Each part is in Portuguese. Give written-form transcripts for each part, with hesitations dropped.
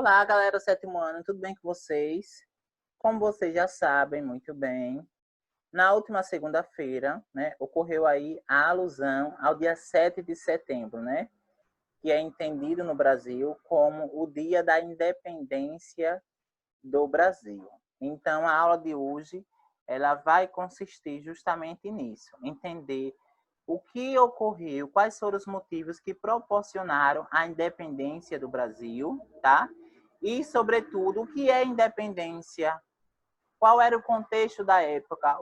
Olá, galera do sétimo ano, tudo bem com vocês? Como vocês já sabem muito bem, na última segunda-feira, né, ocorreu aí a alusão ao dia 7 de setembro, né, que é entendido no Brasil como o Dia da Independência do Brasil. Então, a aula de hoje, ela vai consistir justamente nisso, entender o que ocorreu, quais foram os motivos que proporcionaram a independência do Brasil, tá? E, sobretudo, o que é independência, qual era o contexto da época,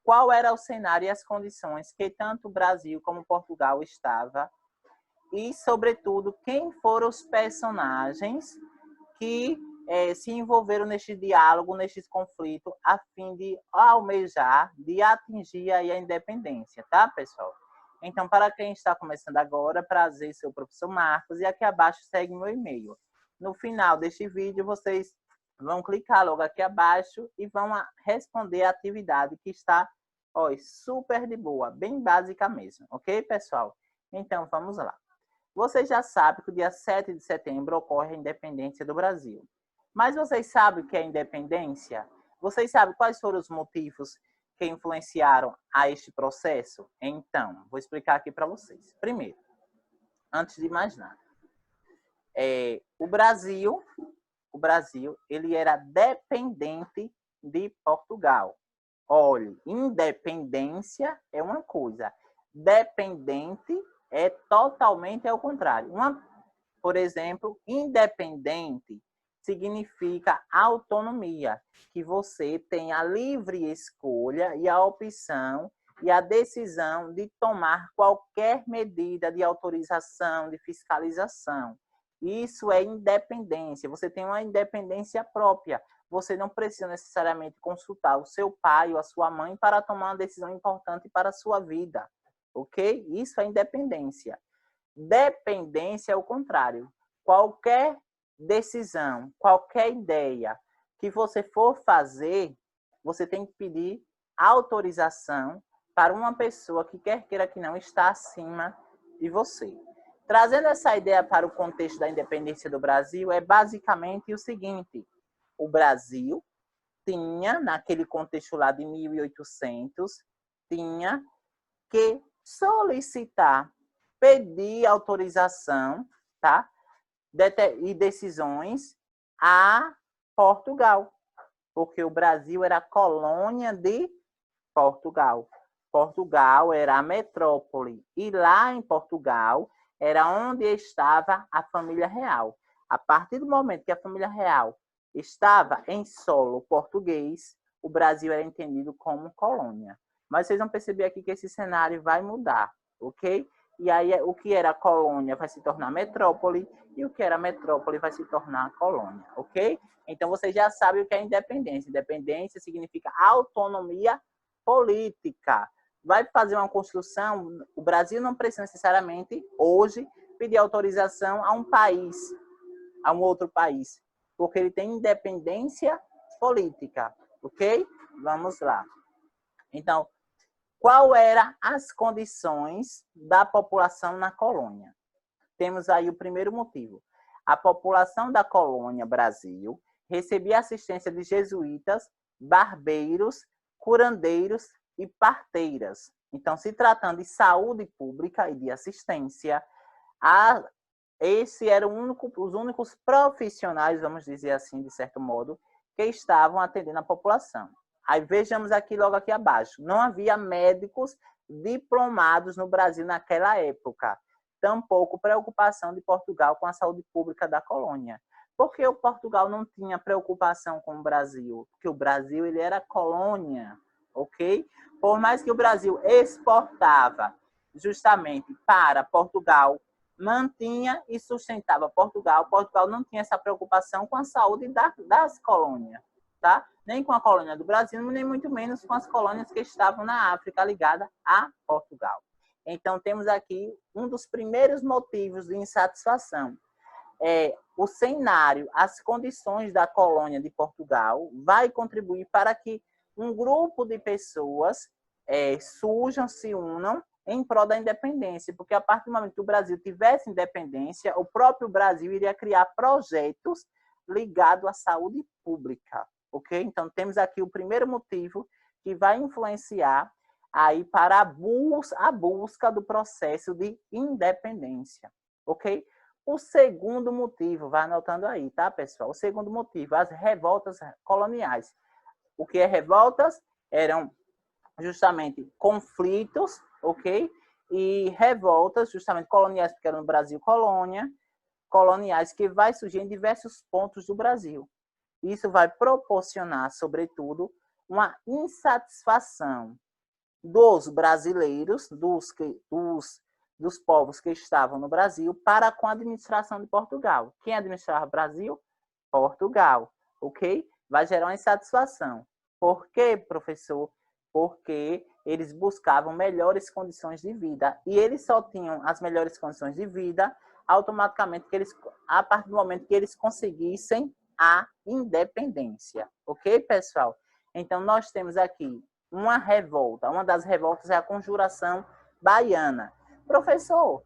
qual era o cenário e as condições que tanto o Brasil como Portugal estava e, sobretudo, quem foram os personagens que se envolveram neste diálogo, neste conflito, a fim de almejar, de atingir aí a independência, tá, pessoal? Então, para quem está começando agora, prazer, seu professor Marcos, e aqui abaixo segue meu e-mail. No final deste vídeo, vocês vão clicar logo aqui abaixo e vão responder a atividade que está, ó, super de boa, bem básica mesmo, ok, pessoal? Então, vamos lá. Vocês já sabem que o dia 7 de setembro ocorre a independência do Brasil. Mas vocês sabem o que é independência? Vocês sabem quais foram os motivos que influenciaram a este processo? Então, vou explicar aqui para vocês. Primeiro, antes de mais nada, o Brasil, ele era dependente de Portugal. Olha, independência é uma coisa, dependente é totalmente ao contrário. Por exemplo, independente significa autonomia, que você tem a livre escolha e a opção e a decisão de tomar qualquer medida de autorização, de fiscalização. Isso é independência, você tem uma independência própria. Você não precisa necessariamente consultar o seu pai ou a sua mãe para tomar uma decisão importante para a sua vida, ok? Isso é independência. Dependência é o contrário. Qualquer decisão, qualquer ideia que você for fazer, você tem que pedir autorização para uma pessoa que quer queira que não está acima de você. Trazendo essa ideia para o contexto da independência do Brasil, é basicamente o seguinte: o Brasil tinha, naquele contexto lá de 1800, tinha que solicitar, pedir autorização, tá? E decisões a Portugal, porque o Brasil era colônia de Portugal. Portugal era a metrópole e lá em Portugal era onde estava a família real. A partir do momento que a família real estava em solo português, o Brasil era entendido como colônia. Mas vocês vão perceber aqui que esse cenário vai mudar, ok? E aí o que era colônia vai se tornar metrópole e o que era metrópole vai se tornar colônia, ok? Então vocês já sabem o que é independência. Independência significa autonomia política. Vai fazer uma construção, o Brasil não precisa necessariamente, hoje, pedir autorização a um país, a um outro país, porque ele tem independência política, ok? Vamos lá. Então, qual eram as condições da população na colônia? Temos aí o primeiro motivo. A população da colônia Brasil recebia assistência de jesuítas, barbeiros, curandeiros e parteiras. Então, se tratando de saúde pública e de assistência, esse eram os únicos profissionais, vamos dizer assim, de certo modo, que estavam atendendo a população. Aí vejamos aqui logo aqui abaixo. Não havia médicos diplomados no Brasil naquela época. Tampouco preocupação de Portugal com a saúde pública da colônia. Porque o Portugal não tinha preocupação com o Brasil? Porque o Brasil ele era colônia, ok? Por mais que o Brasil exportava justamente para Portugal, mantinha e sustentava Portugal. Portugal não tinha essa preocupação com a saúde das colônias, tá? Nem com a colônia do Brasil, nem muito menos com as colônias que estavam na África ligada a Portugal. Então, temos aqui um dos primeiros motivos de insatisfação. O cenário, as condições da colônia de Portugal vai contribuir para que um grupo de pessoas surjam, se unam em prol da independência, porque a partir do momento que o Brasil tivesse independência, o próprio Brasil iria criar projetos ligado à saúde pública, ok? Então, temos aqui o primeiro motivo que vai influenciar aí para a busca do processo de independência, ok? O segundo motivo, vai anotando aí, tá, pessoal? O segundo motivo, as revoltas coloniais. O que é revoltas? Eram justamente conflitos, ok? E revoltas, justamente coloniais, porque era no Brasil colônia, coloniais que vai surgir em diversos pontos do Brasil. Isso vai proporcionar, sobretudo, uma insatisfação dos brasileiros, dos povos que estavam no Brasil, para com a administração de Portugal. Quem administrava o Brasil? Portugal, ok? Vai gerar uma insatisfação. Por quê, professor? Porque eles buscavam melhores condições de vida. E eles só tinham as melhores condições de vida automaticamente a partir do momento que eles conseguissem a independência. Ok, pessoal? Então, nós temos aqui uma revolta. Uma das revoltas é a Conjuração Baiana. Professor,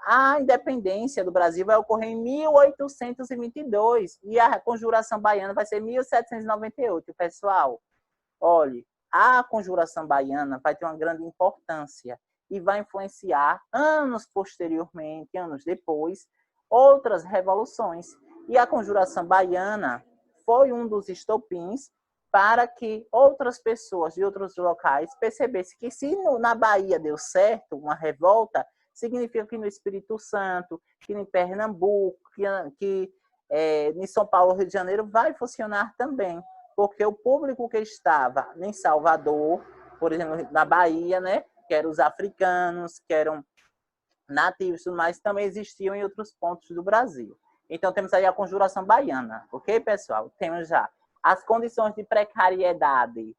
a independência do Brasil vai ocorrer em 1822 e a Conjuração Baiana vai ser em 1798, pessoal. Olhe, a Conjuração Baiana vai ter uma grande importância e vai influenciar anos posteriormente, anos depois, outras revoluções. E a Conjuração Baiana foi um dos estopins para que outras pessoas de outros locais percebessem que se na Bahia deu certo uma revolta, significa que no Espírito Santo, que em Pernambuco, que em São Paulo, Rio de Janeiro, vai funcionar também. Porque o público que estava em Salvador, por exemplo, na Bahia, né, que eram os africanos, que eram nativos, mas também existiam em outros pontos do Brasil. Então, temos aí a Conjuração Baiana, ok, pessoal? Temos já as condições de precariedade,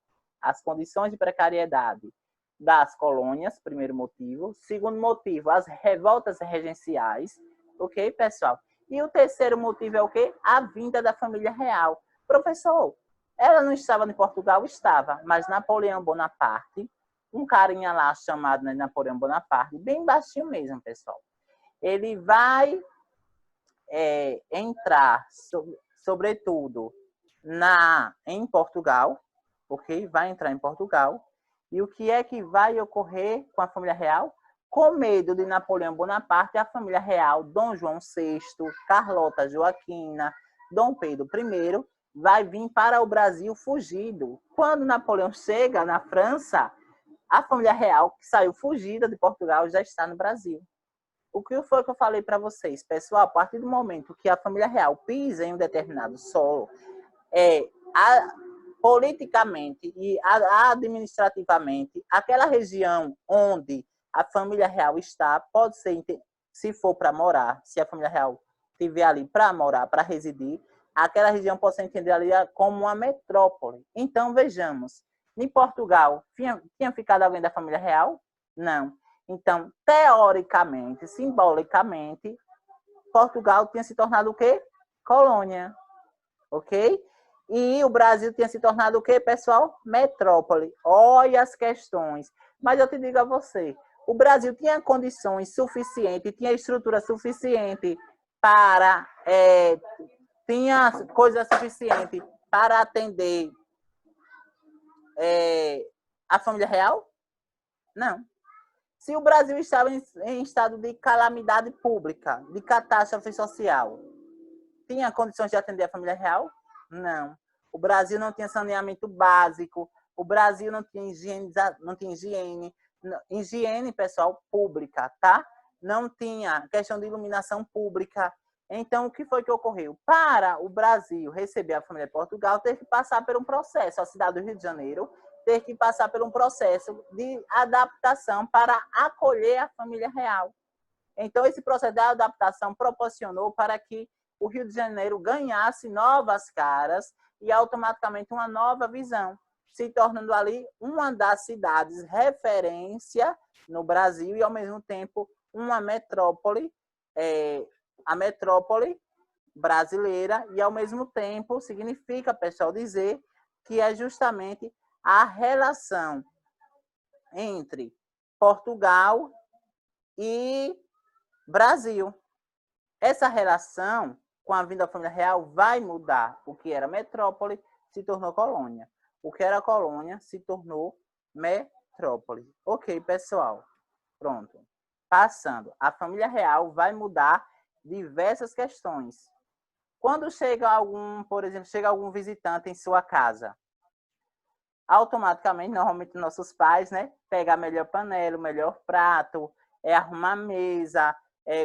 das colônias, primeiro motivo. Segundo motivo, as revoltas regenciais, ok, pessoal? E o terceiro motivo é o quê? A vinda da família real. Professor, ela não estava em Portugal? Estava, mas Napoleão Bonaparte, um carinha lá chamado Napoleão Bonaparte, bem baixinho mesmo, pessoal, ele vai entrar, sobretudo, em Portugal, ok? Vai entrar em Portugal. E o que é que vai ocorrer com a família real? Com medo de Napoleão Bonaparte, a família real, Dom João VI, Carlota Joaquina, Dom Pedro I, vai vir para o Brasil fugido. Quando Napoleão chega na França, a família real, que saiu fugida de Portugal, já está no Brasil. O que foi que eu falei para vocês? Pessoal, a partir do momento que a família real pisa em um determinado solo, politicamente e administrativamente, aquela região onde a família real está, pode ser, se for para morar, se a família real estiver ali para morar, para residir, aquela região pode ser entendida ali como uma metrópole. Então, vejamos, em Portugal, tinha ficado alguém da família real? Não. Então, teoricamente, simbolicamente, Portugal tinha se tornado o quê? Colônia. Ok? E o Brasil tinha se tornado o quê, pessoal? Metrópole. Olha as questões. Mas eu te digo a você, o Brasil tinha condições suficientes, tinha estrutura suficiente para... tinha coisa suficiente para atender a família real? Não. Se o Brasil estava em estado de calamidade pública, de catástrofe social, tinha condições de atender a família real? Não. O Brasil não tinha saneamento básico, o Brasil não tinha higiene, pessoal, pública, tá? Não tinha questão de iluminação pública. Então, o que foi que ocorreu? Para o Brasil receber a família de Portugal, teve que passar por um processo, a cidade do Rio de Janeiro ter que passar por um processo de adaptação para acolher a família real. Então, esse processo de adaptação proporcionou para que o Rio de Janeiro ganhasse novas caras e automaticamente uma nova visão, se tornando ali uma das cidades referência no Brasil e, ao mesmo tempo, uma metrópole, a metrópole brasileira, e, ao mesmo tempo, significa, pessoal, dizer que é justamente a relação entre Portugal e Brasil. Essa relação com a vinda da família real, vai mudar. O que era metrópole se tornou colônia. O que era colônia se tornou metrópole. Ok, pessoal. Pronto. Passando. A família real vai mudar diversas questões. Quando chega algum, por exemplo, chega algum visitante em sua casa, automaticamente, normalmente nossos pais, né, pegam a melhor panela, o melhor prato, arrumar a mesa,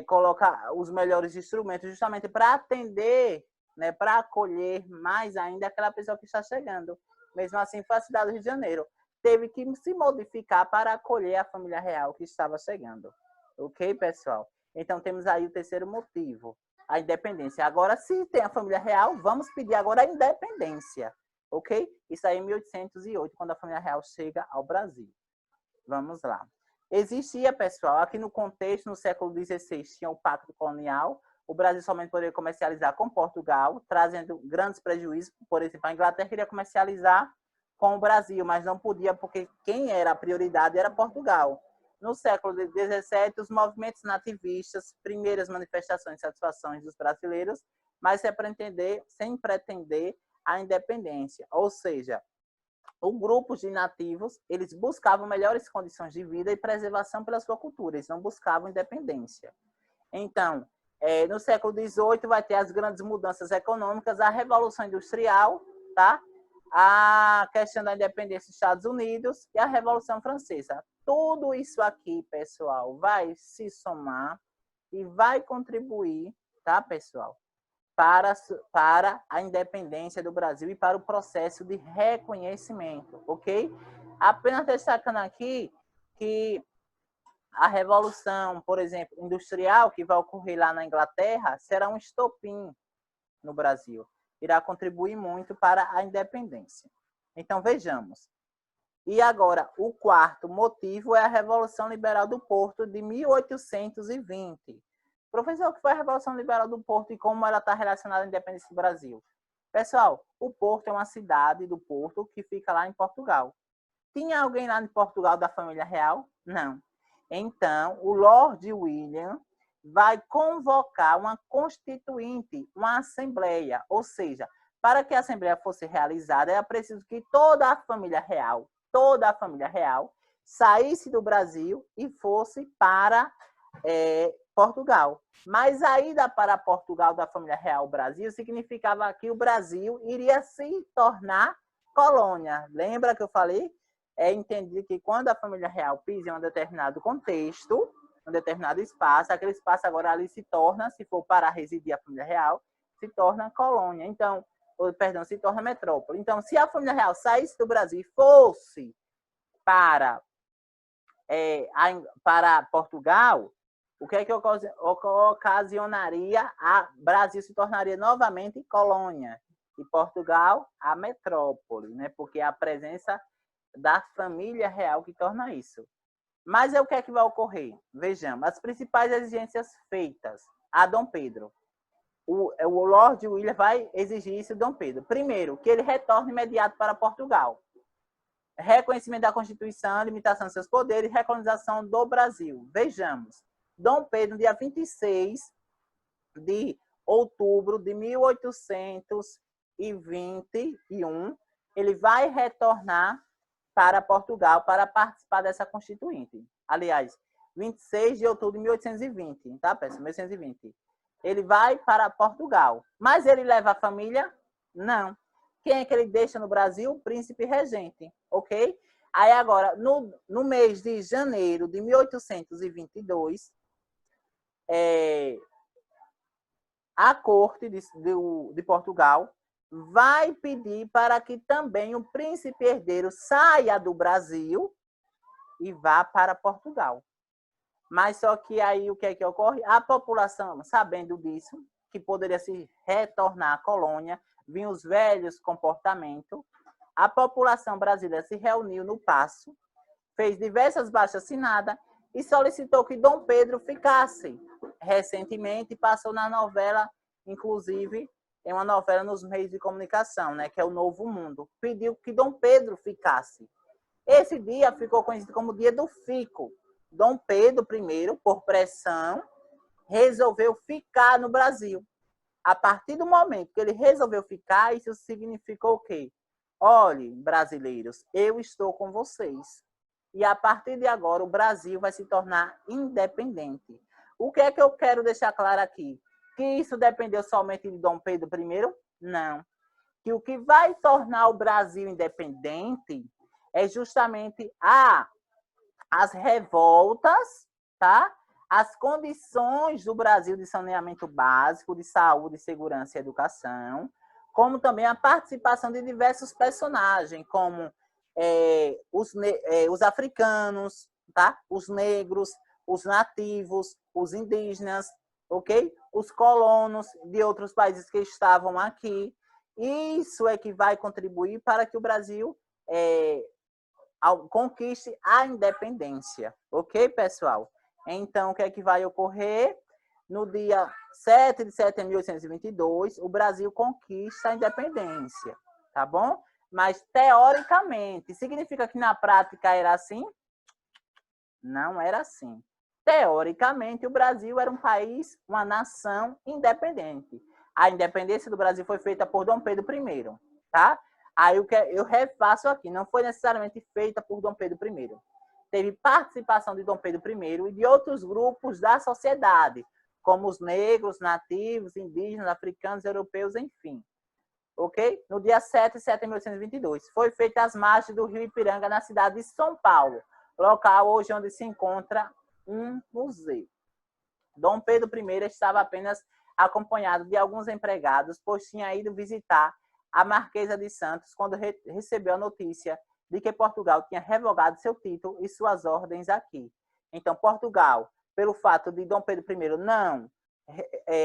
colocar os melhores instrumentos, justamente para atender, né, para acolher mais ainda aquela pessoa que está chegando. Mesmo assim, foi a cidade do Rio de Janeiro. Teve que se modificar para acolher a família real que estava chegando. Ok, pessoal? Então, temos aí o terceiro motivo, a independência. Agora, se tem a família real, vamos pedir agora a independência. Ok? Isso aí em 1808, quando a família real chega ao Brasil. Vamos lá. Existia, pessoal, aqui no contexto, no século XVI, tinha o Pacto Colonial. O Brasil somente poderia comercializar com Portugal, trazendo grandes prejuízos. Por exemplo, a Inglaterra queria comercializar com o Brasil, mas não podia, porque quem era a prioridade era Portugal. No século XVII, os movimentos nativistas, primeiras manifestações de satisfações dos brasileiros, mas sem pretender a independência. Ou seja, o grupo de nativos, eles buscavam melhores condições de vida e preservação pela sua cultura, eles não buscavam independência. Então, no século XVIII vai ter as grandes mudanças econômicas, a Revolução Industrial, tá? A questão da independência dos Estados Unidos e a Revolução Francesa. Tudo isso aqui, pessoal, vai se somar e vai contribuir, tá, pessoal, para a independência do Brasil e para o processo de reconhecimento, ok? Apenas destacando aqui que a revolução, por exemplo, industrial, que vai ocorrer lá na Inglaterra, será um estopim no Brasil. Irá contribuir muito para a independência. Então, vejamos. E agora, o quarto motivo é a Revolução Liberal do Porto de 1820. Professor, o que foi a Revolução Liberal do Porto e como ela está relacionada à independência do Brasil? Pessoal, o Porto é uma cidade do Porto que fica lá em Portugal. Tinha alguém lá em Portugal da família real? Não. Então, o Lord William vai convocar uma constituinte, uma assembleia, ou seja, para que a assembleia fosse realizada, era preciso que toda a família real, saísse do Brasil e fosse para Portugal. Mas a ida para Portugal da família real Brasil significava que o Brasil iria se tornar colônia. Lembra que eu falei? Entender que quando a família real pisa em um determinado contexto, um determinado espaço, aquele espaço agora ali se torna, se for para residir a família real, se torna colônia. Então, se torna metrópole. Então, se a família real saísse do Brasil e fosse para Portugal, o que é que ocasionaria? A Brasil se tornaria novamente colônia e Portugal a metrópole, né? Porque é a presença da família real que torna isso. Mas o que é que vai ocorrer? Vejamos, as principais exigências feitas a Dom Pedro. O Lord William vai exigir isso de Dom Pedro. Primeiro, que ele retorne imediato para Portugal. Reconhecimento da Constituição, limitação de seus poderes, recolonização do Brasil. Vejamos, Dom Pedro, dia 26 de outubro de 1821, ele vai retornar para Portugal para participar dessa Constituinte. Aliás, 26 de outubro de 1820, tá, pessoal? 1820. Ele vai para Portugal. Mas ele leva a família? Não. Quem é que ele deixa no Brasil? O príncipe regente, ok? Aí agora, no mês de janeiro de 1822, a corte de Portugal vai pedir para que também o príncipe herdeiro saia do Brasil e vá para Portugal. Mas só que aí o que é que ocorre? A população, sabendo disso, que poderia se retornar à colônia, vinham os velhos comportamentos, a população brasileira se reuniu no Paço, fez diversas baixas-assinadas e solicitou que Dom Pedro ficasse. Recentemente passou na novela, inclusive, em uma novela nos meios de comunicação, né, que é o Novo Mundo. Pediu que Dom Pedro ficasse. Esse dia ficou conhecido como Dia do Fico. Dom Pedro I, por pressão, resolveu ficar no Brasil. A partir do momento que ele resolveu ficar, isso significou o quê? Olhe, brasileiros, eu estou com vocês. E a partir de agora, o Brasil vai se tornar independente. O que é que eu quero deixar claro aqui? Que isso dependeu somente de Dom Pedro I? Não. Que o que vai tornar o Brasil independente é justamente as revoltas, tá? As condições do Brasil de saneamento básico, de saúde, segurança e educação, como também a participação de diversos personagens, como os africanos, tá? Os negros, os nativos, os indígenas, ok? Os colonos de outros países que estavam aqui. Isso é que vai contribuir para que o Brasil conquiste a independência. Ok, pessoal? Então, o que é que vai ocorrer? No dia 7 de setembro de 1822, o Brasil conquista a independência, tá bom? Mas, teoricamente, significa que na prática era assim? Não era assim. Teoricamente, o Brasil era um país, uma nação independente. A independência do Brasil foi feita por Dom Pedro I, tá? Aí eu refaço aqui, não foi necessariamente feita por Dom Pedro I. Teve participação de Dom Pedro I e de outros grupos da sociedade, como os negros, nativos, indígenas, africanos, europeus, enfim. Ok? No dia 7 de setembro de 1822, foi feita às margens do rio Ipiranga, na cidade de São Paulo, local hoje onde se encontra um museu. Dom Pedro I estava apenas acompanhado de alguns empregados, pois tinha ido visitar a Marquesa de Santos quando recebeu a notícia de que Portugal tinha revogado seu título e suas ordens aqui. Então, Portugal, pelo fato de Dom Pedro I não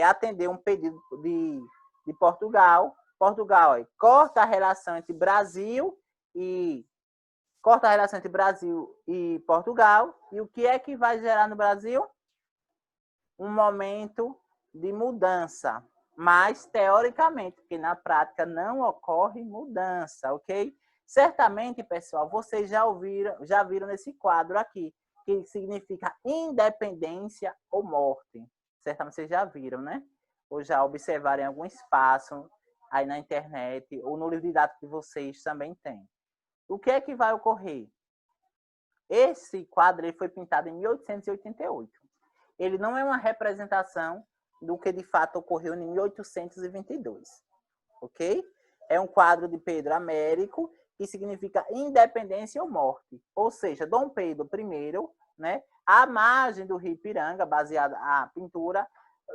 atender um pedido de Portugal, corta a relação entre Brasil e Portugal. E o que é que vai gerar no Brasil? Um momento de mudança, mas teoricamente, porque na prática não ocorre mudança, ok? Certamente, pessoal, vocês já viram nesse quadro aqui, que significa independência ou morte. Certamente vocês já viram, né? Ou já observaram em algum espaço aí na internet, ou no livro didático que vocês também têm. O que é que vai ocorrer? Esse quadro ele foi pintado em 1888. Ele não é uma representação do que de fato ocorreu em 1822, ok? É um quadro de Pedro Américo, que significa independência ou morte. Ou seja, Dom Pedro I, né, à margem do rio Ipiranga, baseada a pintura,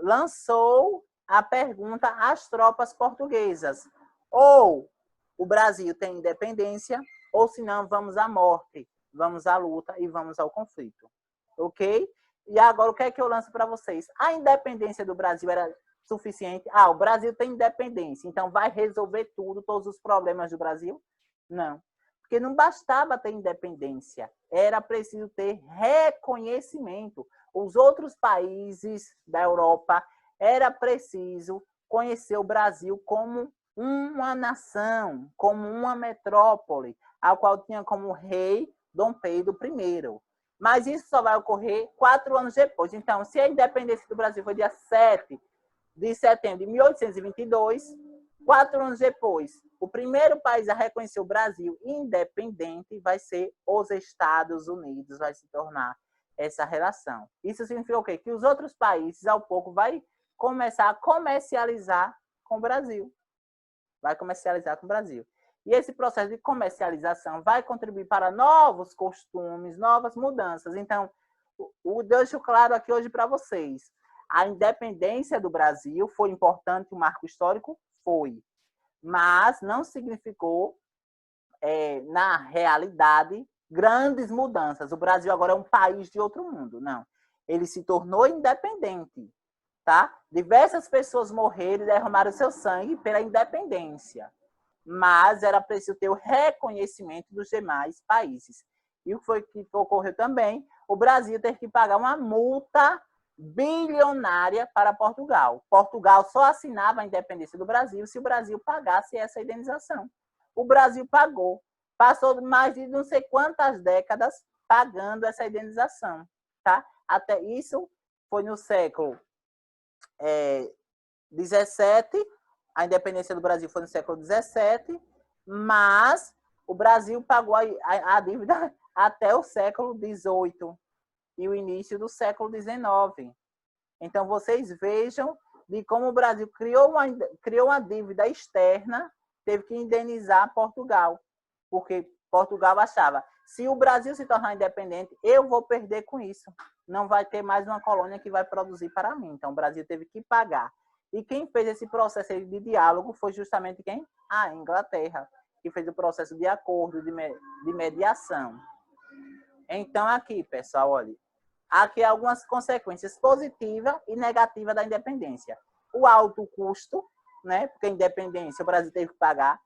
lançou a pergunta às tropas portuguesas: ou o Brasil tem independência, ou se não, vamos à morte, vamos à luta e vamos ao conflito. Ok? E agora, o que é que eu lanço para vocês? A independência do Brasil era suficiente? O Brasil tem independência, então vai resolver tudo, todos os problemas do Brasil? Não. Porque não bastava ter independência, era preciso ter reconhecimento. Os outros países da Europa, era preciso conhecer o Brasil como uma nação, como uma metrópole, a qual tinha como rei Dom Pedro I. Mas isso só vai ocorrer 4 anos depois. Então, se a independência do Brasil foi dia 7 de setembro de 1822, 4 anos depois, o primeiro país a reconhecer o Brasil independente vai ser os Estados Unidos, vai se tornar essa relação. Isso significa o quê? Que os outros países, ao pouco, vai começar a comercializar com o Brasil. Vai comercializar com o Brasil. E esse processo de comercialização vai contribuir para novos costumes, novas mudanças. Então, deixo claro aqui hoje para vocês. A independência do Brasil foi importante, o marco histórico foi. Mas não significou, na realidade, grandes mudanças. O Brasil agora é um país de outro mundo. Não. Ele se tornou independente. Tá? Diversas pessoas morreram e derramaram seu sangue pela independência. Mas era preciso ter o reconhecimento dos demais países. E o que foi que ocorreu também? O Brasil teve que pagar uma multa bilionária para Portugal. Portugal só assinava a independência do Brasil se o Brasil pagasse essa indenização. O Brasil pagou. Passou mais de não sei quantas décadas pagando essa indenização. Tá? Até isso foi no século XVII, a independência do Brasil foi no século XVII, mas o Brasil pagou a dívida até o século XVIII e o início do século XIX. Então, vocês vejam de como o Brasil criou uma dívida externa, teve que indenizar Portugal, porque Portugal achava, se o Brasil se tornar independente, eu vou perder com isso. Não vai ter mais uma colônia que vai produzir para mim. Então, o Brasil teve que pagar. E quem fez esse processo de diálogo foi justamente quem? A Inglaterra, que fez o processo de acordo, de mediação. Então, aqui, pessoal, olha, aqui algumas consequências positivas e negativas da independência. O alto custo, né? Porque a independência o Brasil teve que pagar.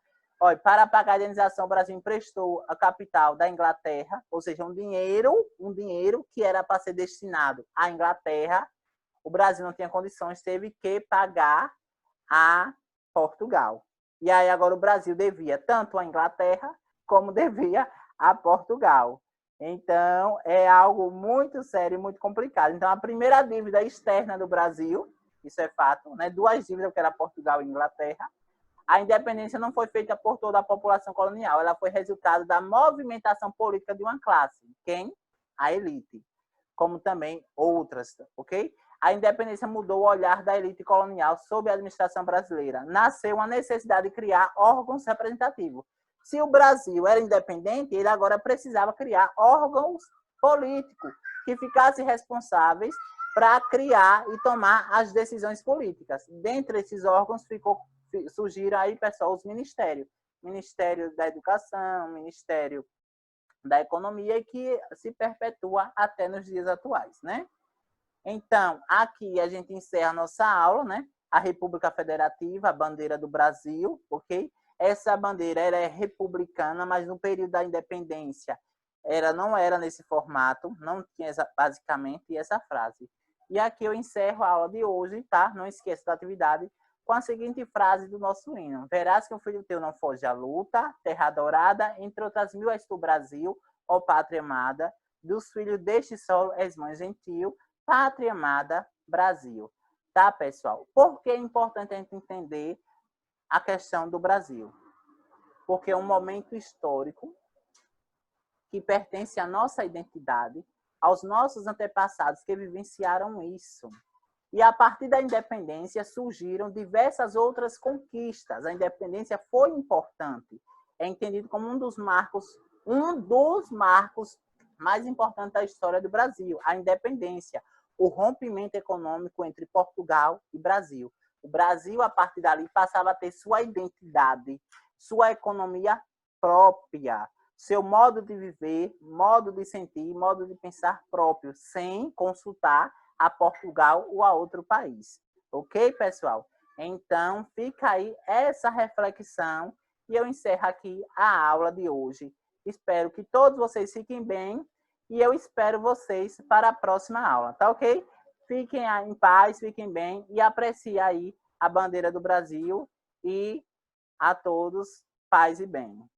Olha, para pagar a indenização, o Brasil emprestou a capital da Inglaterra, ou seja, um dinheiro que era para ser destinado à Inglaterra. O Brasil não tinha condições, teve que pagar a Portugal. E aí agora o Brasil devia tanto à Inglaterra como devia a Portugal. Então, é algo muito sério e muito complicado. Então, a primeira dívida externa do Brasil, isso é fato, né? 2 dívidas, que era Portugal e Inglaterra. A independência não foi feita por toda a população colonial, ela foi resultado da movimentação política de uma classe. Quem? A elite. Como também outras, ok? A independência mudou o olhar da elite colonial sobre a administração brasileira. Nasceu uma necessidade de criar órgãos representativos. Se o Brasil era independente, ele agora precisava criar órgãos políticos que ficassem responsáveis para criar e tomar as decisões políticas. Dentre esses órgãos surgiram aí, pessoal, os ministérios. Ministério da Educação, Ministério da Economia, e que se perpetua até nos dias atuais, né? Então, aqui a gente encerra a nossa aula, né? A República Federativa, a bandeira do Brasil, ok? Essa bandeira ela é republicana, mas no período da independência ela não era nesse formato, não tinha basicamente essa frase. E aqui eu encerro a aula de hoje, tá? Não esqueça da atividade com a seguinte frase do nosso hino. Verás que o filho teu não foge à luta, terra adorada, entre outras mil és tu, Brasil, ó pátria amada, dos filhos deste solo és mãe gentil, pátria amada, Brasil. Tá, pessoal? Por que é importante a gente entender a questão do Brasil? Porque é um momento histórico que pertence à nossa identidade, aos nossos antepassados que vivenciaram isso. E a partir da independência surgiram diversas outras conquistas. A independência foi importante. É entendido como um dos marcos mais importantes da história do Brasil, a independência, o rompimento econômico entre Portugal e Brasil. O Brasil, a partir dali, passava a ter sua identidade, sua economia própria, seu modo de viver, modo de sentir, modo de pensar próprio, sem consultar a Portugal ou a outro país. Ok, pessoal? Então, fica aí essa reflexão e eu encerro aqui a aula de hoje. Espero que todos vocês fiquem bem e eu espero vocês para a próxima aula, tá ok? Fiquem em paz, fiquem bem e apreciem aí a bandeira do Brasil e a todos paz e bem.